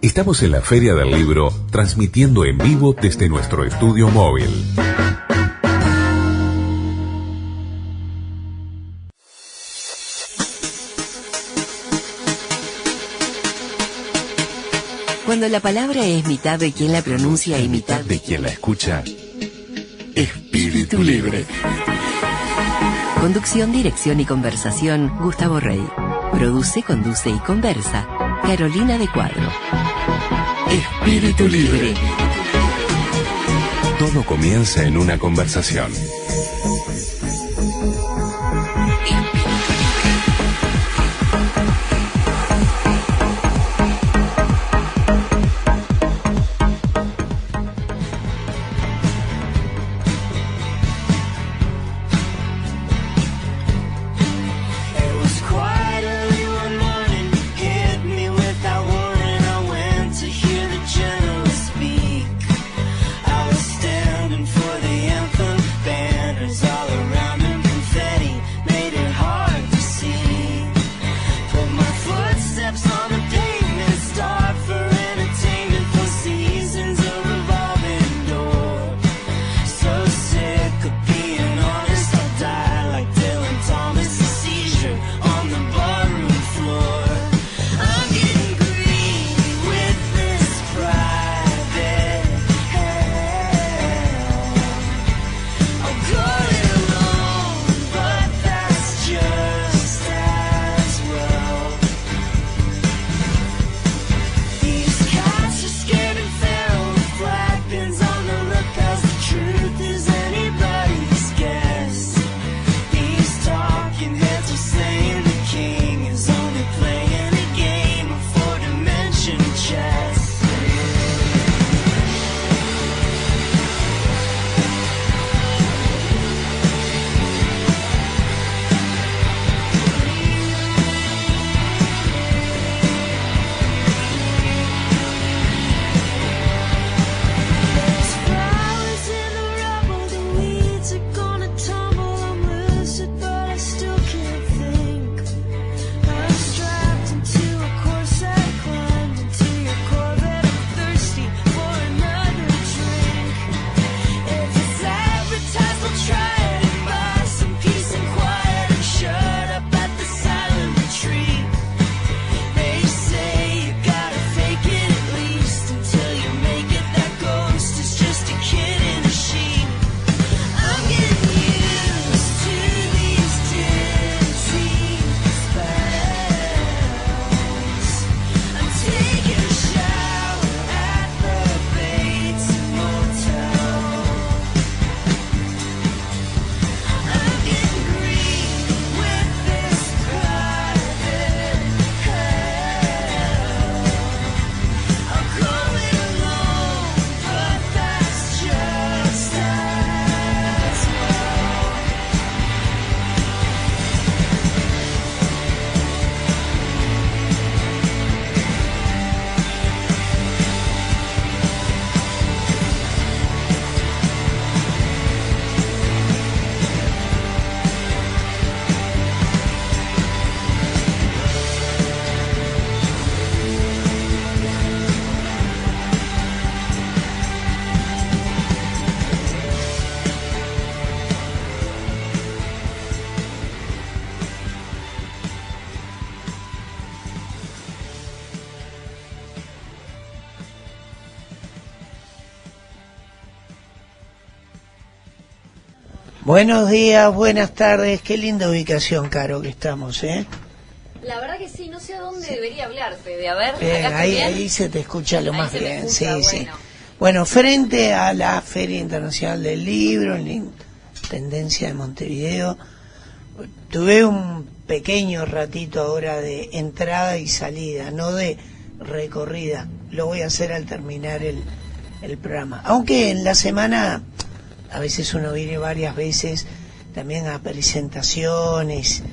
Estamos en la Feria del Libro, transmitiendo en vivo desde nuestro estudio móvil. Cuando la palabra es mitad de quien la pronuncia y mitad de quien la escucha, Espíritu Libre. Conducción, dirección y conversación, Gustavo Rey. Produce, conduce y conversa, Carolina de Cuadro. Espíritu Libre. Todo comienza en una conversación. Buenos días, buenas tardes, qué linda ubicación, Caro, que estamos, ¿eh? La verdad que sí, no sé a dónde debería hablar, Fede, a ver, acá ahí se te escucha lo ahí más se me bien, escucha, sí, bueno. sí. Bueno, frente a la Feria Internacional del Libro, en la Intendencia de Montevideo, tuve un pequeño ratito ahora de entrada y salida, no de recorrida, lo voy a hacer al terminar el programa. Aunque en la semana, a veces uno viene varias veces también a presentaciones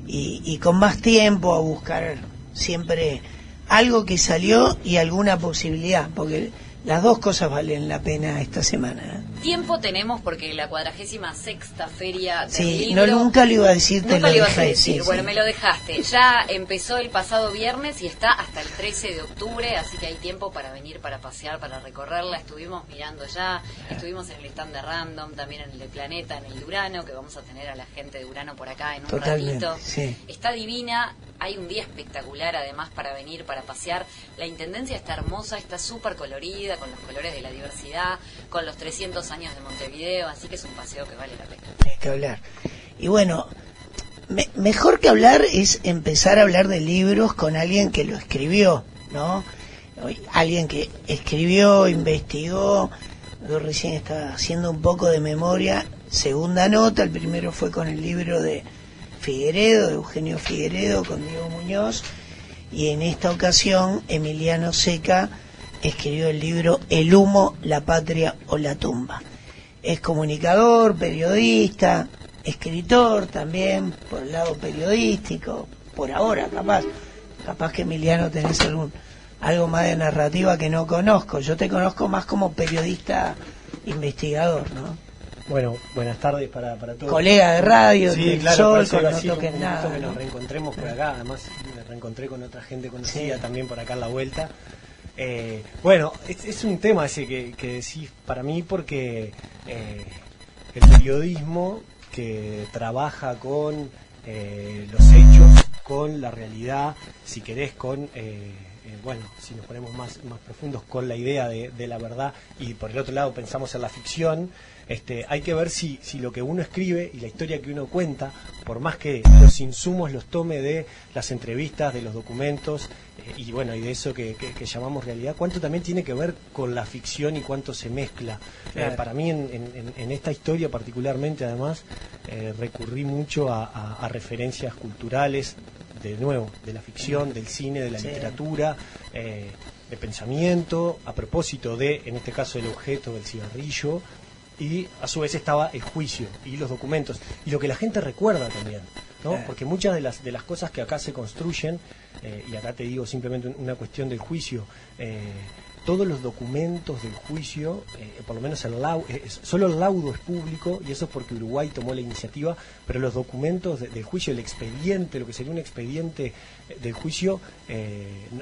y con más tiempo a buscar siempre algo que salió y alguna posibilidad, porque Las dos cosas valen la pena esta semana. Tiempo tenemos porque la 46ª feria del Sí, libro... nunca lo iba a decir, te Nunca lo lo ibas a dejé decir, decir, bueno, sí. me lo dejaste. Ya empezó el pasado viernes y está hasta el 13 de octubre, así que hay tiempo para venir, para pasear, para recorrerla. Estuvimos mirando ya, estuvimos en el stand de Random, también en el de Planeta, en el de Urano, que vamos a tener a la gente de Urano por acá en un Totalmente, ratito. sí. Está divina, hay un día espectacular además para venir, para pasear. La intendencia está hermosa, está súper colorida, con los colores de la diversidad, con los 300 años de Montevideo, así que es un paseo que vale la pena. Hay que hablar. Y bueno, mejor que hablar es empezar a hablar de libros con alguien que lo escribió, ¿no? Alguien que escribió, investigó. Yo recién estaba haciendo un poco de memoria. Segunda nota, el primero fue con el libro de Figueredo, de Eugenio Figueredo, con Diego Muñoz. Y en esta ocasión, Emiliano Seca escribió el libro El humo, la patria o la tumba. Es comunicador, periodista, escritor también, por el lado periodístico, por ahora capaz que Emiliano tenés algo más de narrativa que no conozco. Yo te conozco más como periodista investigador, ¿no? Bueno, buenas tardes para todos. Colega de radio, sí, del claro, Sol, por eso con iba a No decir, Toques un Nada, gusto que ¿no? nos reencontremos por acá, además me reencontré con otra gente conocida Sí. también por acá en la vuelta. Bueno, es un tema ese que decís para mí porque el periodismo que trabaja con los hechos, con la realidad, si querés, con... bueno, si nos ponemos más profundos con la idea de la verdad y por el otro lado pensamos en la ficción, hay que ver si lo que uno escribe y la historia que uno cuenta, por más que los insumos los tome de las entrevistas, de los documentos y bueno, y de eso que llamamos realidad, cuánto también tiene que ver con la ficción y cuánto se mezcla. Claro. Para mí en esta historia particularmente además recurrí mucho a referencias culturales, de nuevo, de la ficción, del cine, de la Sí. literatura, de pensamiento, a propósito de, en este caso, el objeto del cigarrillo, y a su vez estaba el juicio y los documentos, y lo que la gente recuerda también, ¿no? Porque muchas de las cosas que acá se construyen, y acá te digo simplemente una cuestión del juicio, todos los documentos del juicio, por lo menos solo el laudo es público, y eso es porque Uruguay tomó la iniciativa, pero los documentos del juicio, el expediente, lo que sería un expediente del juicio,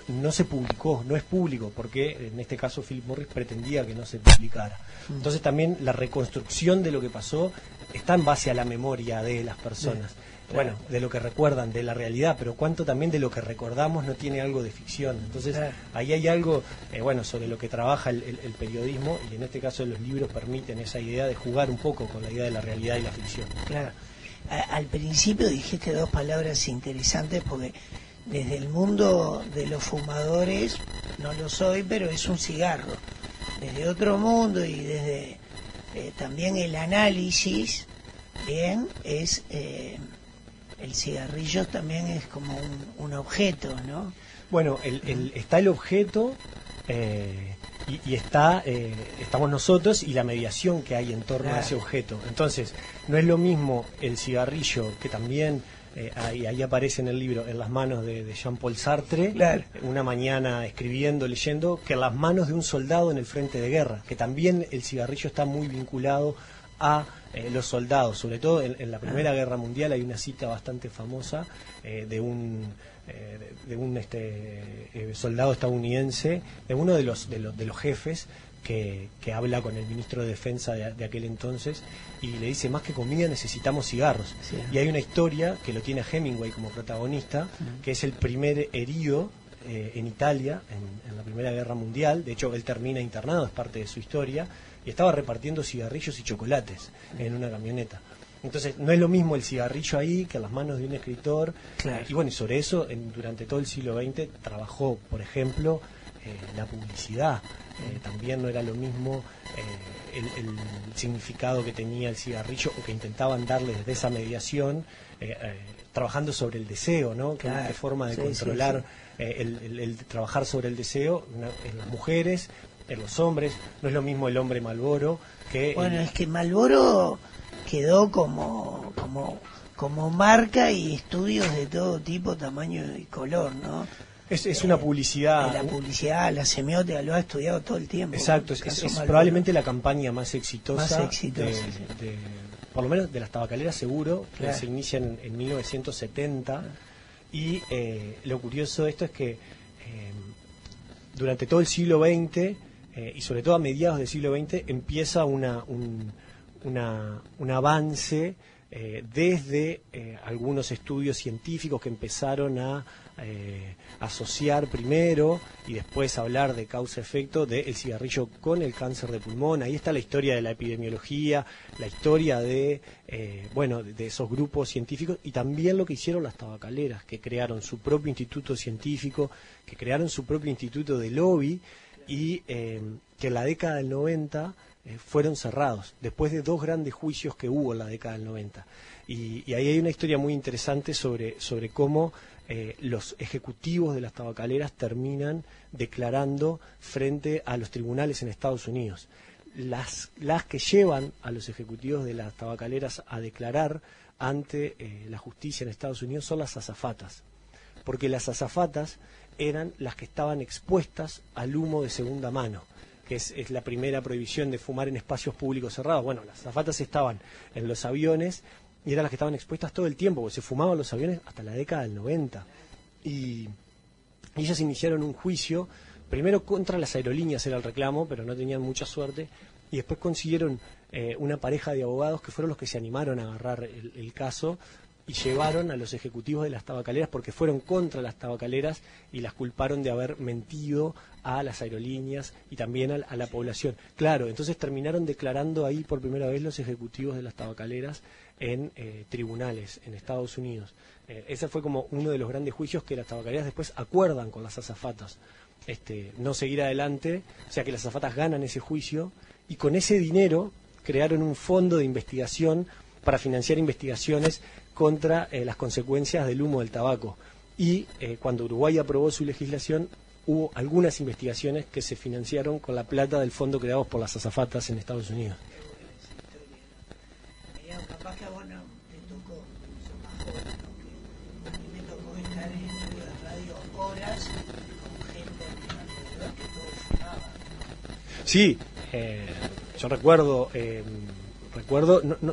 no se publicó, no es público, porque en este caso Philip Morris pretendía que no se publicara. Entonces también la reconstrucción de lo que pasó está en base a la memoria de las personas. Bueno, de lo que recuerdan, de la realidad, pero cuánto también de lo que recordamos no tiene algo de ficción. Entonces, ahí hay algo, bueno, sobre lo que trabaja el periodismo, y en este caso los libros permiten esa idea de jugar un poco con la idea de la realidad y la ficción. Claro. Al principio dijiste dos palabras interesantes porque desde el mundo de los fumadores, no lo soy, pero es un cigarro. Desde otro mundo y desde también el análisis, bien, es... el cigarrillo también es como un objeto, ¿no? Bueno, está el objeto y estamos nosotros y la mediación que hay en torno a ese objeto. Entonces, no es lo mismo el cigarrillo, que también ahí aparece en el libro, en las manos de Jean-Paul Sartre, una mañana escribiendo, leyendo, que en las manos de un soldado en el frente de guerra, que también el cigarrillo está muy vinculado a los soldados, sobre todo en la Primera Guerra Mundial. Hay una cita bastante famosa de un soldado estadounidense, de uno de los jefes que habla con el ministro de Defensa de aquel entonces y le dice: más que comida necesitamos cigarros. Sí. Y hay una historia que lo tiene Hemingway como protagonista, que es el primer herido en Italia en la Primera Guerra Mundial. De hecho, él termina internado, es parte de su historia, y estaba repartiendo cigarrillos y chocolates en una camioneta. Entonces, no es lo mismo el cigarrillo ahí que en las manos de un escritor. Claro. Y bueno, y sobre eso, durante todo el siglo XX, trabajó, por ejemplo, la publicidad. También no era lo mismo el significado que tenía el cigarrillo, o que intentaban darle desde esa mediación, trabajando sobre el deseo, ¿no? Claro. Qué forma de controlar el trabajar sobre el deseo en las mujeres, en los hombres. No es lo mismo el hombre Marlboro que... Bueno, es que Marlboro quedó como marca, y estudios de todo tipo, tamaño y color, ¿no? Es una publicidad. La publicidad, la semiótica, lo ha estudiado todo el tiempo. Exacto, es probablemente la campaña más exitosa, sí. por lo menos de las tabacaleras seguro, que Claro. se inician en 1970. Y lo curioso de esto es que durante todo el siglo XX, y sobre todo a mediados del siglo XX, empieza un avance desde algunos estudios científicos que empezaron a asociar primero y después hablar de causa-efecto del cigarrillo con el cáncer de pulmón. Ahí está la historia de la epidemiología, la historia de esos grupos científicos, y también lo que hicieron las tabacaleras, que crearon su propio instituto científico, que crearon su propio instituto de lobby, y que en la década del 90 fueron cerrados, después de 2 grandes juicios que hubo en la década del 90. Y ahí hay una historia muy interesante sobre cómo los ejecutivos de las tabacaleras terminan declarando frente a los tribunales en Estados Unidos. Las que llevan a los ejecutivos de las tabacaleras a declarar ante la justicia en Estados Unidos son las azafatas, porque las azafatas eran las que estaban expuestas al humo de segunda mano, que es la primera prohibición de fumar en espacios públicos cerrados. Bueno, las azafatas estaban en los aviones y eran las que estaban expuestas todo el tiempo, porque se fumaban los aviones hasta la década del 90. Y ellas iniciaron un juicio, primero contra las aerolíneas era el reclamo, pero no tenían mucha suerte, y después consiguieron una pareja de abogados que fueron los que se animaron a agarrar el caso, y llevaron a los ejecutivos de las tabacaleras, porque fueron contra las tabacaleras y las culparon de haber mentido a las aerolíneas y también a la población. Claro, entonces terminaron declarando ahí por primera vez los ejecutivos de las tabacaleras en tribunales en Estados Unidos. Ese fue como uno de los grandes juicios, que las tabacaleras después acuerdan con las azafatas no seguir adelante, o sea que las azafatas ganan ese juicio, y con ese dinero crearon un fondo de investigación para financiar investigaciones contra las consecuencias del humo del tabaco. Y cuando Uruguay aprobó su legislación, hubo algunas investigaciones que se financiaron con la plata del fondo creado por las azafatas en Estados Unidos. Mirá, capaz que a vos no te tocó, sos más joven, ¿no? Que a mí me tocó estar en estudio de radio horas con gente alrededor que todos fumaban. Sí, yo recuerdo,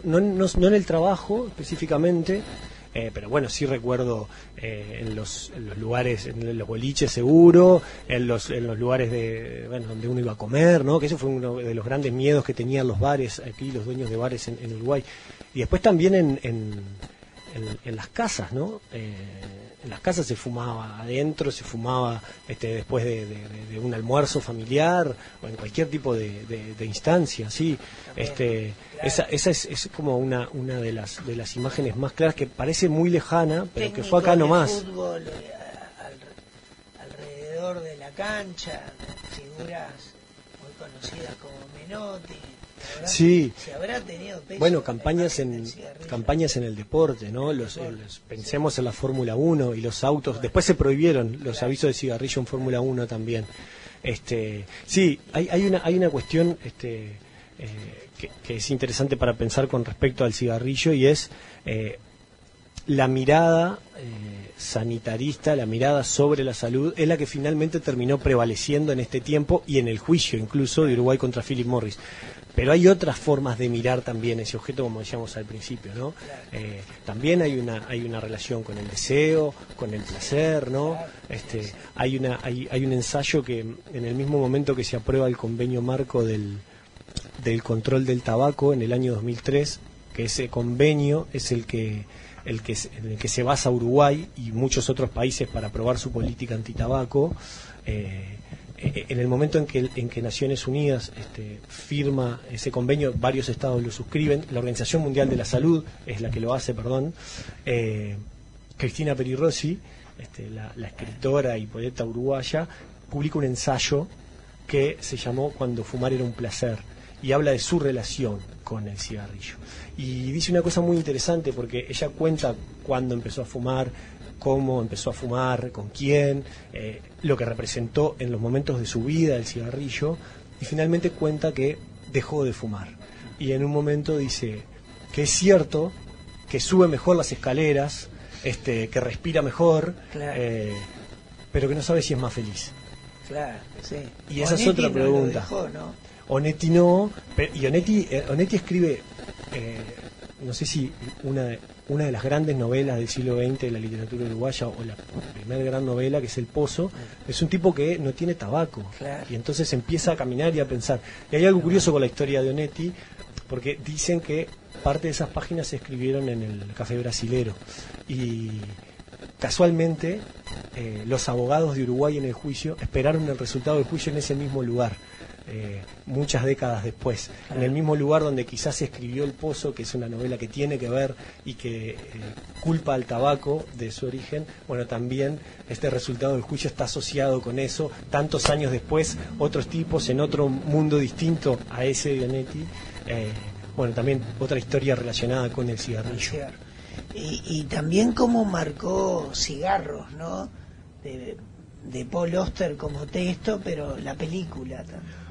no en el trabajo específicamente, pero bueno, sí recuerdo en los lugares, en los boliches seguro, en los lugares donde uno iba a comer, ¿no? Que eso fue uno de los grandes miedos que tenían los bares aquí, los dueños de bares en Uruguay. Y después también en las casas, ¿no? En las casas se fumaba adentro, se fumaba después de un almuerzo familiar o en cualquier tipo de instancia, sí. Esa es como una de las imágenes más claras, que parece muy lejana, pero que fue acá nomás. Fútbol, alrededor de la cancha, figuras muy conocidas como Menotti. Sí. Se habrá tenido peso, bueno, campañas en el deporte, ¿no? Pensemos en la Fórmula 1 y los autos. Después se prohibieron los avisos de cigarrillo en Fórmula 1 también. Sí, hay una cuestión que es interesante para pensar con respecto al cigarrillo, y es la mirada sanitarista, la mirada sobre la salud, es la que finalmente terminó prevaleciendo en este tiempo y en el juicio incluso de Uruguay contra Philip Morris. Pero hay otras formas de mirar también ese objeto, como decíamos al principio, ¿no? También hay una relación con el deseo, con el placer, ¿no? Hay un ensayo que en el mismo momento que se aprueba el convenio marco del control del tabaco en el año 2003, que ese convenio es en el que se basa Uruguay y muchos otros países para aprobar su política antitabaco. En el momento en que Naciones Unidas firma ese convenio, varios estados lo suscriben, la Organización Mundial de la Salud es la que lo hace, Cristina Peri Rossi, la escritora y poeta uruguaya, publica un ensayo que se llamó Cuando fumar era un placer, y habla de su relación con el cigarrillo. Y dice una cosa muy interesante, porque ella cuenta cuándo empezó a fumar, cómo empezó a fumar, con quién, lo que representó en los momentos de su vida el cigarrillo, y finalmente cuenta que dejó de fumar. Y en un momento dice que es cierto que sube mejor las escaleras, que respira mejor, claro. pero que no sabe si es más feliz. Claro, sí. Y esa es otra pregunta. Dejó, ¿no? Onetti no, y Onetti escribe, no sé si una de las grandes novelas del siglo XX de la literatura uruguaya, o la primera gran novela, que es El Pozo. Es un tipo que no tiene tabaco, claro. Y entonces empieza a caminar y a pensar. Y hay algo curioso con la historia de Onetti, porque dicen que parte de esas páginas se escribieron en el Café Brasilero, y casualmente los abogados de Uruguay en el juicio esperaron el resultado del juicio en ese mismo lugar, muchas décadas después, en el mismo lugar donde quizás se escribió El Pozo, que es una novela que tiene que ver y que culpa al tabaco de su origen. Bueno, también este resultado del juicio está asociado con eso. Tantos años después, otros tipos en otro mundo distinto a ese de Onetti, bueno, también otra historia relacionada con el cigarrillo. Y también cómo marcó Cigarros, ¿no? De Paul Auster como texto, pero la película,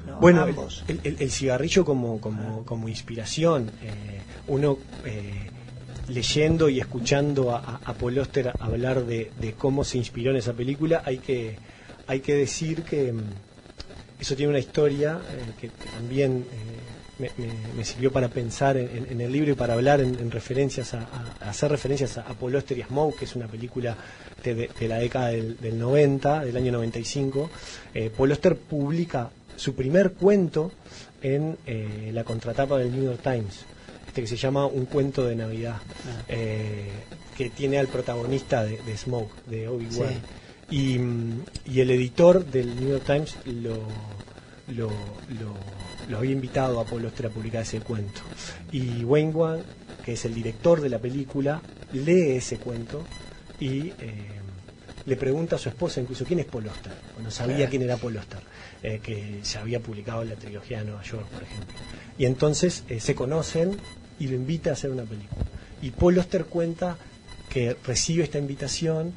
¿no? Bueno, ambos. El cigarrillo como inspiración. Uno leyendo y escuchando a Paul Auster hablar de cómo se inspiró en esa película, hay que decir que eso tiene una historia que también me sirvió para pensar en el libro y para hablar en referencias a hacer referencias a Paul Auster y a Smoke, que es una película de la década del 90, del año 95. Paul Auster publica su primer cuento en la contratapa del New York Times, que se llama Un cuento de Navidad, que tiene al protagonista de Smoke, de Obi-Wan. Sí. Y el editor del New York Times lo había invitado a Paul Auster a publicar ese cuento. Y Wayne Wang, que es el director de la película, lee ese cuento y le pregunta a su esposa incluso quién es Paul Auster. No sabía quién era Paul Auster, que se había publicado en la trilogía de Nueva York, por ejemplo. Y entonces se conocen y lo invita a hacer una película. Y Paul Auster cuenta que recibe esta invitación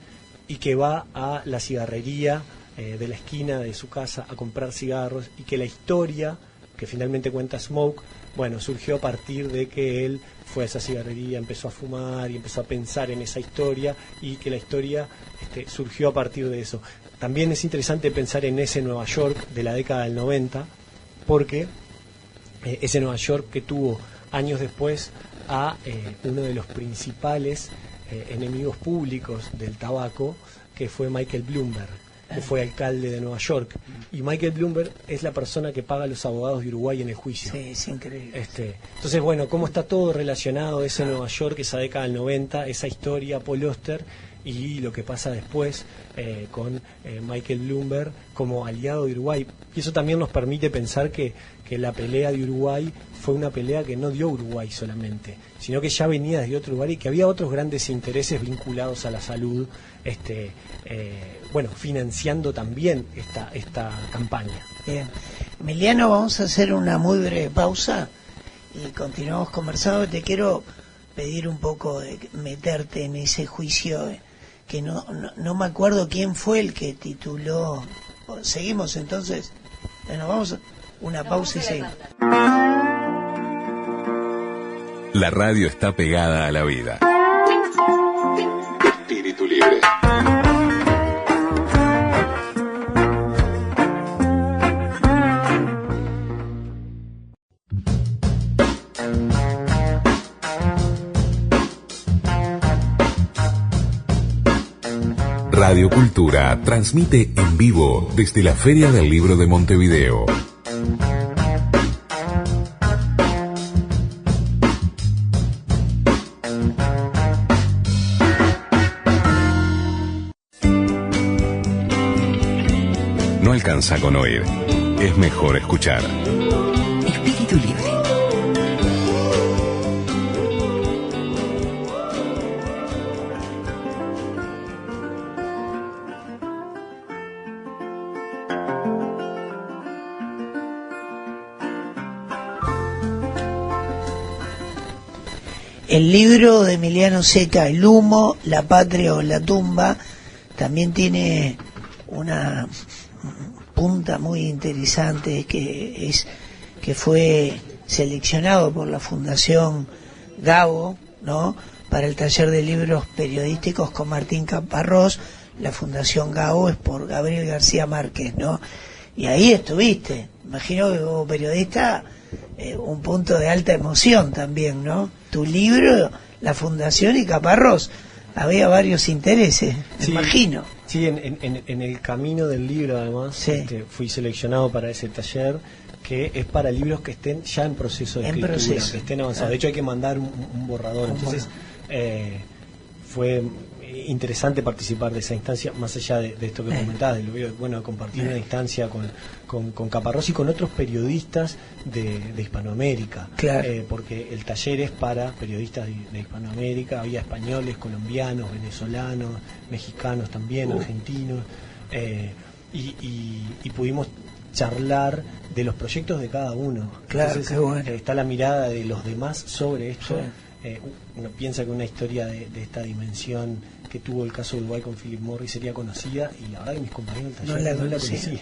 y que va a la cigarrería de la esquina de su casa a comprar cigarros, y que la historia que finalmente cuenta Smoke, bueno, surgió a partir de que él fue a esa cigarrería, empezó a fumar y empezó a pensar en esa historia, y que la historia surgió a partir de eso. También es interesante pensar en ese Nueva York de la década del 90, porque ese Nueva York que tuvo años después a uno de los principales enemigos públicos del tabaco, que fue Michael Bloomberg, que fue alcalde de Nueva York. Y Michael Bloomberg es la persona que paga a los abogados de Uruguay en el juicio. Sí, es increíble. Entonces, bueno, cómo está todo relacionado, ese Nueva York, esa década del 90, esa historia, Paul Auster, y lo que pasa después con Michael Bloomberg como aliado de Uruguay. Y eso también nos permite pensar que la pelea de Uruguay fue una pelea que no dio Uruguay solamente, sino que ya venía desde otro lugar y que había otros grandes intereses vinculados a la salud, bueno, financiando también esta campaña. Bien. Emiliano, vamos a hacer una muy breve pausa y continuamos conversando. Te quiero pedir un poco de meterte en ese juicio que no me acuerdo quién fue el que tituló. Seguimos entonces. Bueno, vamos a una pausa y seguimos. La radio está pegada a la vida. Espíritu libre. Radio Cultura transmite en vivo desde la Feria del Libro de Montevideo. No alcanza con oír, es mejor escuchar. Espíritu libre. El libro de Emiliano Seca, El humo, la patria o la tumba, también tiene una punta muy interesante, que fue seleccionado por la Fundación Gago, ¿no?, para el taller de libros periodísticos con Martín Caparrós. la Fundación Gao es por Gabriel García Márquez, ¿no? Y ahí estuviste, imagino que como periodista, un punto de alta emoción también, ¿no? Tu libro, la Fundación y Caparrós, había varios intereses, me imagino. Sí, en el camino del libro, además, Sí. Fui seleccionado para ese taller, que es para libros que estén ya en proceso de escritura, que estén avanzados. De hecho, hay que mandar un borrador. Entonces, fue interesante participar de esa instancia, más allá de esto que comentabas, de compartir una instancia con Caparrós y con otros periodistas de Hispanoamérica, Claro. porque el taller es para periodistas de Hispanoamérica, había españoles, colombianos, venezolanos, mexicanos también, argentinos, y pudimos charlar de los proyectos de cada uno. Claro, entonces, qué bueno. está la mirada de los demás sobre esto. Sí. Uno piensa que una historia de esta dimensión que tuvo el caso de Uruguay con Philip Morris sería conocida, y la verdad que mis compañeros del taller no la conocían.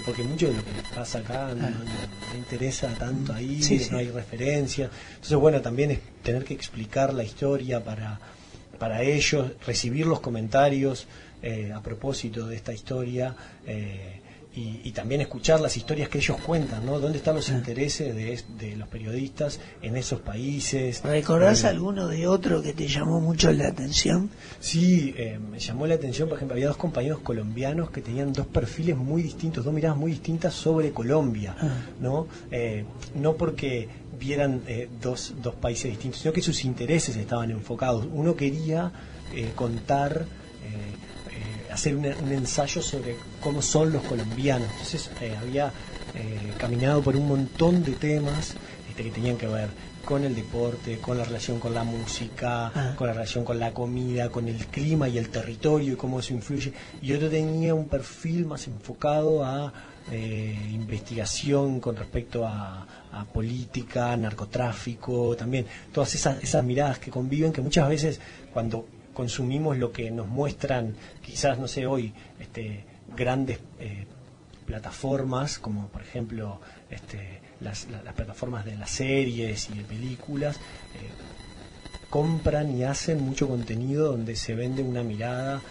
Porque mucho de lo que pasa acá no interesa tanto ahí, no hay referencia. Entonces, bueno, también es tener que explicar la historia para ellos, recibir los comentarios a propósito de esta historia, y también escuchar las historias que ellos cuentan, ¿no? ¿Dónde están los intereses de los periodistas en esos países? ¿Recordás alguno de otro que te llamó mucho la atención? Sí, me llamó la atención, por ejemplo, había dos compañeros colombianos que tenían dos perfiles muy distintos, dos miradas muy distintas sobre Colombia, ¿no? No porque vieran dos países distintos, sino que sus intereses estaban enfocados. Uno quería contar, hacer un ensayo sobre cómo son los colombianos. Entonces había caminado por un montón de temas que tenían que ver con el deporte, con la relación con la música, con la relación con la comida, con el clima y el territorio y cómo eso influye. Y otro tenía un perfil más enfocado a investigación con respecto a política, narcotráfico, también todas esas miradas que conviven, que muchas veces cuando consumimos lo que nos muestran, quizás, no sé, hoy, grandes plataformas, como por ejemplo las plataformas de las series y de películas, compran y hacen mucho contenido donde se vende una mirada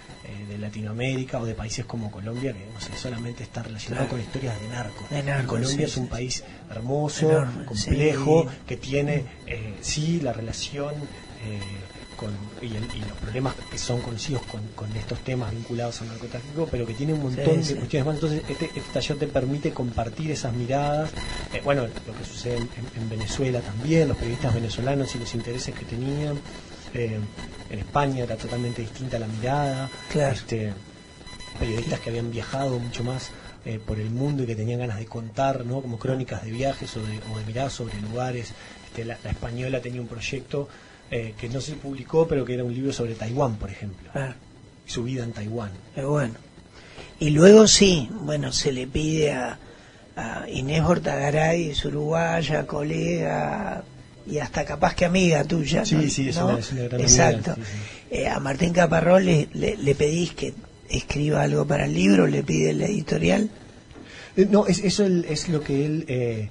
de Latinoamérica o de países como Colombia, que no sé, solamente está relacionado con historias de narcos. Y Colombia es un país hermoso, enorme, complejo, que tiene la relación y los problemas que son conocidos con estos temas vinculados al narcotráfico, pero que tiene un montón de cuestiones más. Entonces este taller te permite compartir esas miradas, lo que sucede en Venezuela también, los periodistas venezolanos y los intereses que tenían. En España era totalmente distinta la mirada, periodistas que habían viajado mucho más por el mundo y que tenían ganas de contar, ¿no? Como crónicas de viajes o de miradas sobre lugares. La española tenía un proyecto que no se publicó, pero que era un libro sobre Taiwán, por ejemplo, y su vida en Taiwán. Bueno, y luego se le pide a Inés Bortagaray, es uruguaya, colega y hasta capaz que amiga tuya, sí, ¿no? sí, es una gran exacto. amiga, sí. A Martín Caparrós le pedís que escriba algo para el libro, le pide la editorial. No, eso es lo que él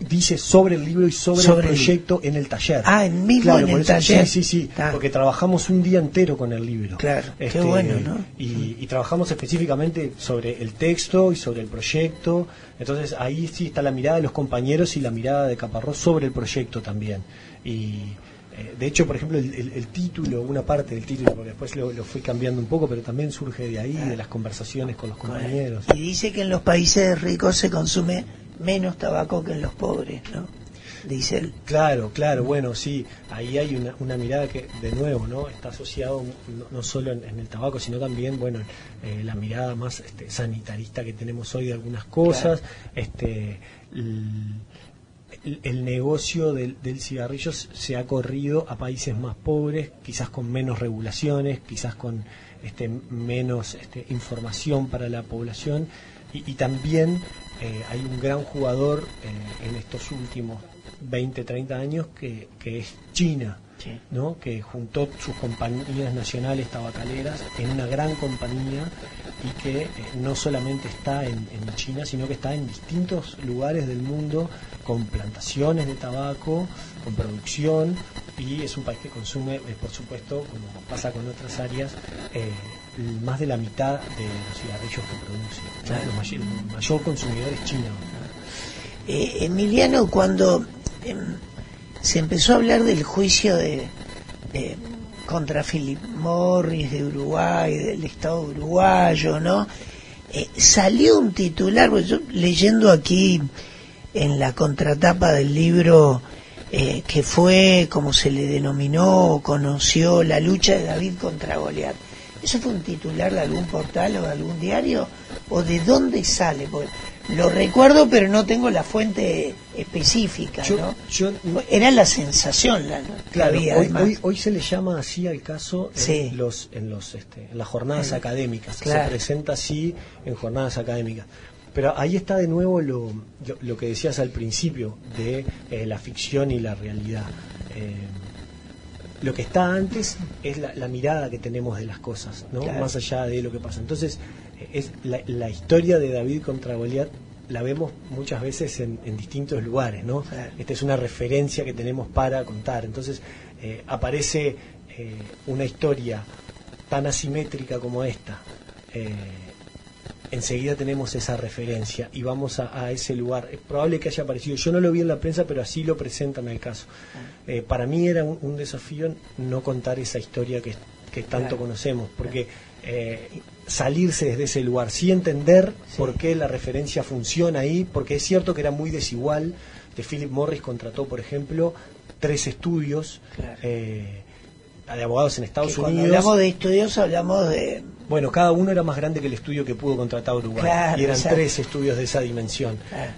dice sobre el libro y sobre el proyecto en el taller. En el taller. Sí, porque trabajamos un día entero con el libro. Claro, qué bueno, ¿no? Y trabajamos específicamente sobre el texto y sobre el proyecto. Entonces ahí sí está la mirada de los compañeros y la mirada de Caparrós sobre el proyecto también. Y de hecho, por ejemplo, el título, una parte del título, porque después lo fui cambiando un poco, pero también surge de ahí, de las conversaciones con los compañeros. Y dice que en los países ricos se consume menos tabaco que en los pobres, ¿no? Dice él. Claro, bueno, sí, ahí hay una mirada que, de nuevo, ¿no? Está asociado no solo en el tabaco, sino también, la mirada más sanitarista que tenemos hoy de algunas cosas, el negocio del cigarrillo se ha corrido a países más pobres, quizás con menos regulaciones, quizás con menos información para la población, y también hay un gran jugador en estos últimos 20, 30 años que es China, ¿no? Que juntó sus compañías nacionales tabacaleras en una gran compañía y que no solamente está en China, sino que está en distintos lugares del mundo con plantaciones de tabaco, con producción, y es un país que consume, por supuesto, como pasa con otras áreas, más de la mitad de los cigarrillos que produce. Claro. El mayor consumidor es China. Emiliano, cuando se empezó a hablar del juicio contra Philip Morris de Uruguay, del Estado uruguayo, ¿no? Salió un titular, pues yo leyendo aquí en la contratapa del libro, que fue, como se le denominó, conoció la lucha de David contra Goliat. ¿Eso fue un titular de algún portal o de algún diario? ¿O de dónde sale? Porque lo recuerdo, pero no tengo la fuente específica, ¿no? Era la sensación que había, hoy se le llama así al caso en las jornadas académicas. Claro. Se presenta así en jornadas académicas. Pero ahí está de nuevo lo que decías al principio de la ficción y la realidad. Lo que está antes es la mirada que tenemos de las cosas, ¿no? Claro. Más allá de lo que pasa. Entonces, es la historia de David contra Goliat la vemos muchas veces en distintos lugares, ¿no? Claro. Esta es una referencia que tenemos para contar. Entonces, aparece una historia tan asimétrica como esta. Enseguida tenemos esa referencia y vamos a ese lugar. Es probable que haya aparecido, yo no lo vi en la prensa, pero así lo presentan el caso. Para mí era un desafío no contar esa historia que tanto conocemos, porque salirse desde ese lugar, sí entender por qué la referencia funciona ahí, porque es cierto que era muy desigual. Philip Morris contrató, por ejemplo, 3 estudios de abogados en Estados Unidos. Cuando hablamos de estudios, hablamos de... Bueno, cada uno era más grande que el estudio que pudo contratar Uruguay. Claro, y eran 3 estudios de esa dimensión. Claro.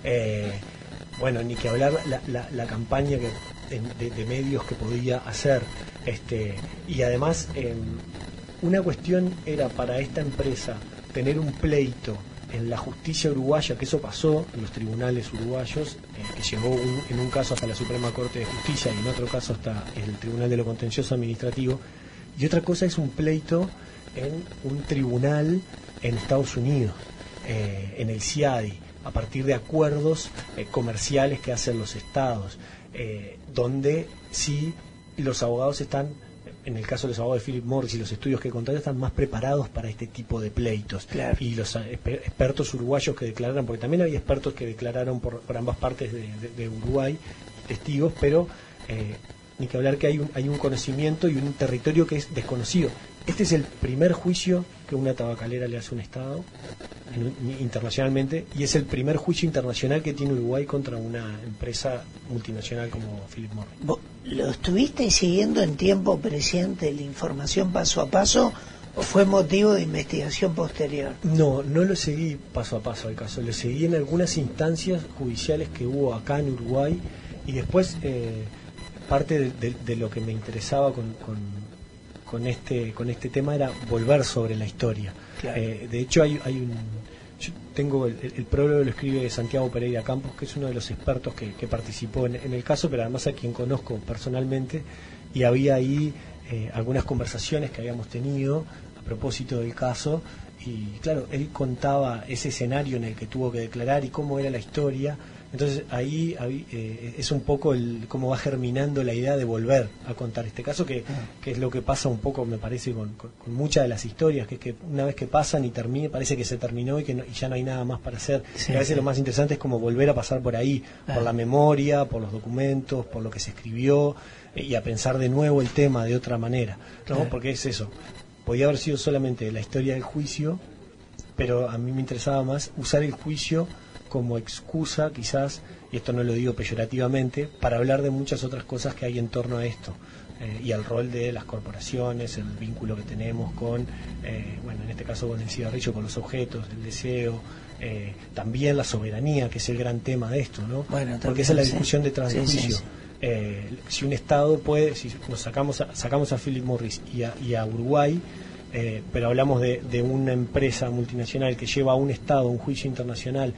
Bueno, ni que hablar la campaña de medios que podía hacer. Y además, una cuestión era para esta empresa tener un pleito en la justicia uruguaya, que eso pasó en los tribunales uruguayos, que llegó en un caso hasta la Suprema Corte de Justicia y en otro caso hasta el Tribunal de lo Contencioso Administrativo. Y otra cosa es un pleito en un tribunal en Estados Unidos, en el CIADI, a partir de acuerdos comerciales que hacen los estados, donde sí los abogados están, en el caso de los abogados de Philip Morris y los estudios que contratan, están más preparados para este tipo de pleitos. Claro. Y los expertos uruguayos que declararon, porque también había expertos que declararon por ambas partes de Uruguay, testigos, pero ni que hablar que hay un conocimiento y un territorio que es desconocido. Este es el primer juicio que una tabacalera le hace a un Estado internacionalmente, y es el primer juicio internacional que tiene Uruguay contra una empresa multinacional como Philip Morris. ¿Lo estuviste siguiendo en tiempo presente, la información paso a paso, o fue motivo de investigación posterior? No lo seguí paso a paso al caso, lo seguí en algunas instancias judiciales que hubo acá en Uruguay, y después parte de lo que me interesaba con este tema era volver sobre la historia. Claro. De hecho yo tengo el prólogo, lo escribe Santiago Pereira Campos, que es uno de los expertos que participó en el caso, pero además a quien conozco personalmente, y había ahí algunas conversaciones que habíamos tenido a propósito del caso, y claro, él contaba ese escenario en el que tuvo que declarar y cómo era la historia. Entonces ahí es un poco cómo va germinando la idea de volver a contar este caso, que es lo que pasa un poco, me parece, con muchas de las historias, que es que una vez que pasan y termine, parece que se terminó y ya no hay nada más para hacer. Sí, y a veces lo más interesante es como volver a pasar por ahí, por la memoria, por los documentos, por lo que se escribió, y a pensar de nuevo el tema de otra manera, ¿no? Porque es eso, podía haber sido solamente la historia del juicio, pero a mí me interesaba más usar el juicio como excusa, quizás, y esto no lo digo peyorativamente, para hablar de muchas otras cosas que hay en torno a esto, y al rol de las corporaciones, el vínculo que tenemos con, en este caso con el cigarrillo, con los objetos, el deseo, también la soberanía, que es el gran tema de esto, ¿no? Bueno, porque esa es la discusión detrás del juicio. Si un Estado puede, si nos sacamos a Philip Morris y a Uruguay, pero hablamos de una empresa multinacional que lleva a un Estado un juicio internacional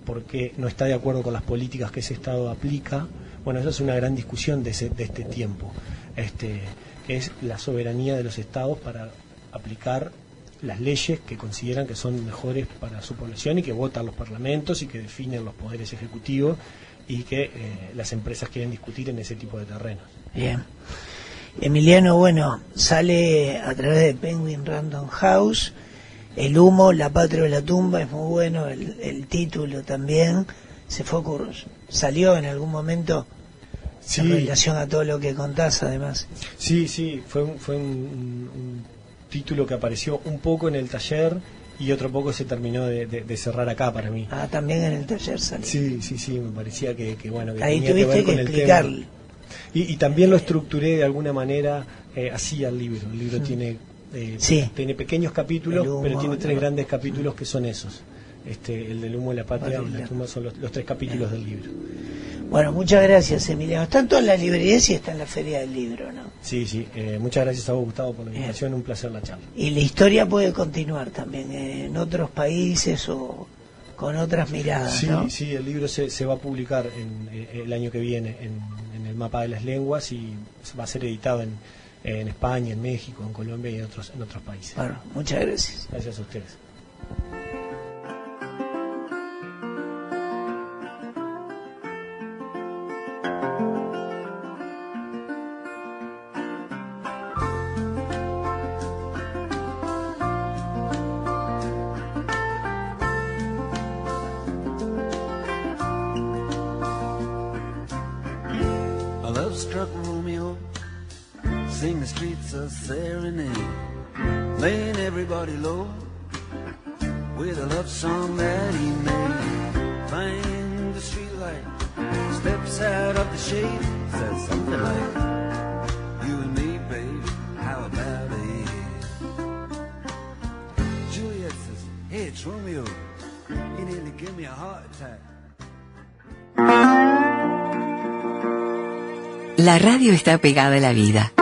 porque no está de acuerdo con las políticas que ese Estado aplica. Bueno, eso es una gran discusión de este tiempo, que es la soberanía de los Estados para aplicar las leyes que consideran que son mejores para su población y que votan los parlamentos y que definen los poderes ejecutivos, y que las empresas quieren discutir en ese tipo de terrenos. Bien. Emiliano, bueno, sale a través de Penguin Random House. El humo, la patria de la tumba, es muy bueno, el título también. Salió en algún momento Sí. en relación a todo lo que contás, además. Sí, fue un título que apareció un poco en el taller y otro poco se terminó de cerrar acá para mí. Ah, también en el taller salió. Sí, me parecía que bueno, que Ahí tenía que tuviste ver que con el explicarle. tema. Y también lo estructuré de alguna manera así al libro. El libro tiene pequeños capítulos, El humo, pero tiene 3 ¿no? grandes capítulos que son esos. El del humo, la patria y la tumba son los 3 capítulos del libro. Bueno, muchas gracias, Emiliano. Está en todas las librerías y está en la Feria del Libro, ¿no? Sí, muchas gracias a vos, Gustavo, por la invitación. Un placer la charla. Y la historia puede continuar también en otros países o con otras miradas, ¿no? Sí, el libro se va a publicar el año que viene en el Mapa de las Lenguas y va a ser editado en España, en México, en Colombia y en otros países. Bueno, muchas gracias. Gracias a ustedes. A love-struck Romeo sing the streets a serenade, laying everybody low with a love song that he made. Find the streetlight, steps out of the shade, says something like, "You and me, babe, how about it?" Juliet says, "Hey, it's Romeo. You nearly give me a heart attack." La radio está pegada a la vida.